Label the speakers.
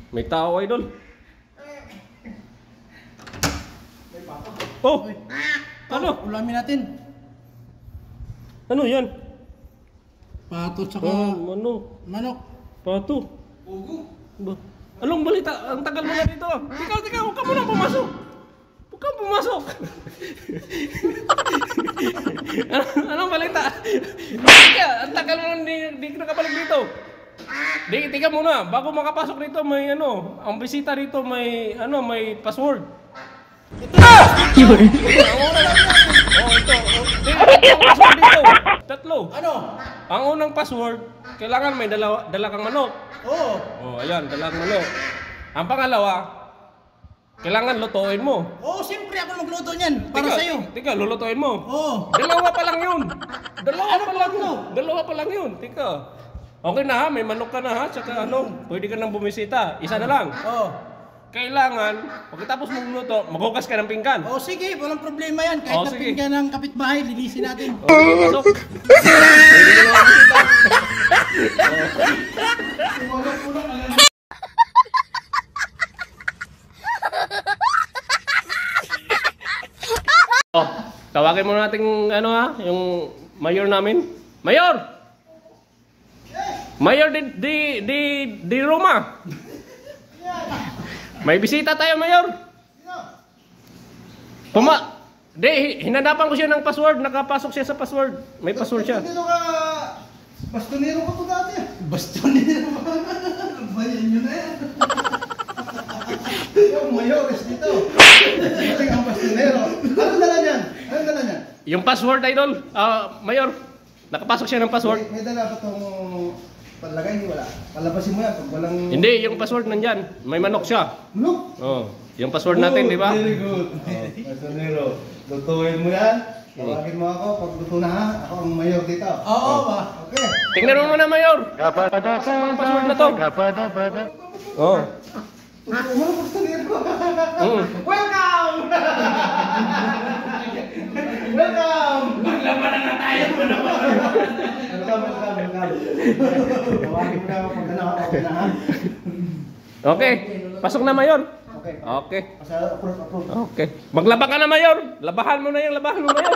Speaker 1: May tao, idol. Oh! Ano?
Speaker 2: Ulamin natin.
Speaker 1: Ano yan?
Speaker 2: Pato tsaka
Speaker 1: Ano?
Speaker 2: manok.
Speaker 1: Pato.
Speaker 3: Ugo.
Speaker 1: Ba? Anong balita? Ang tagal mo na dito. Ikaw, huwag ka muna pumasok. Huwag ka pumasok. Anong balita? Tika, ang tagal mo na di ka nakabalik dito. Tika muna, bago makapasok dito may ang bisita dito may password.
Speaker 2: Yun.
Speaker 1: Oh, ito. Ang password dito. Tatlo.
Speaker 2: Ano?
Speaker 1: Ang unang password, kailangan may dala kang manok.
Speaker 2: Oo.
Speaker 1: Oh, ayan, dala kang manok. Ang pangalawa, kailangan lutuin mo.
Speaker 2: Oo, siyempre ako magluto niyan. Para sa'yo.
Speaker 1: Tika, lulutuin mo.
Speaker 2: Oo.
Speaker 1: Dalawa pa lang yun. Dalawa pa lang yun. Tika. Okay na ha, may manok ka na ha. Tsaka pwede ka nang bumisita. Isa na lang.
Speaker 2: Oo.
Speaker 1: Kailangan, pagkatapos magluto, maghugas ka ng pinggan.
Speaker 2: Oo, sige. Walang problema yan. Kahit na
Speaker 1: Sige.
Speaker 2: pinggan ng kapitbahay, linisin natin.
Speaker 1: Pasok. Pwede ka nang bumisita. Oh, tawagin mo natin yung mayor namin. Mayor! Mayor di Roma. May bisita tayo, Mayor. Hinanapan ko siya ng password, nakapasok siya sa password. May password siya.
Speaker 3: Dito ka, bastonero ka po dati. Bastonero ka? Bayan nyo na yan. Yung mayores dito. Ito ang bastonero. Anong dala niyan? Anong dala niyan?
Speaker 1: Yung password, idol. Mayor, nakapasok siya ng password.
Speaker 3: May dala ba itong palagay? Hindi wala. Palabasin mo yan pag walang...
Speaker 1: Hindi, yung password nandyan. May manok siya.
Speaker 3: Ano?
Speaker 1: Oh, yung password natin, di ba?
Speaker 3: Very good. Bastonero. Lutuin mo yan. Tawagin mo ako pag luto na ha. Ako ang mayor dito.
Speaker 2: Oo ba?
Speaker 3: Okay.
Speaker 1: Tingnan mo muna, Mayor. Ang password na to. Oh.
Speaker 3: Bastonero.
Speaker 1: Mm.
Speaker 3: Welcome! Welcome!
Speaker 2: Maglaban na nga tayo.
Speaker 3: Welcome. Tawagin mo na ako pag okay na ha.
Speaker 1: Okay, pasok na, Mayor.
Speaker 3: Okay.
Speaker 1: Okay.
Speaker 3: Approve.
Speaker 1: Okay. Maglaba ka na, Mayor. Labahan mo na yung labahan mo, Mayor.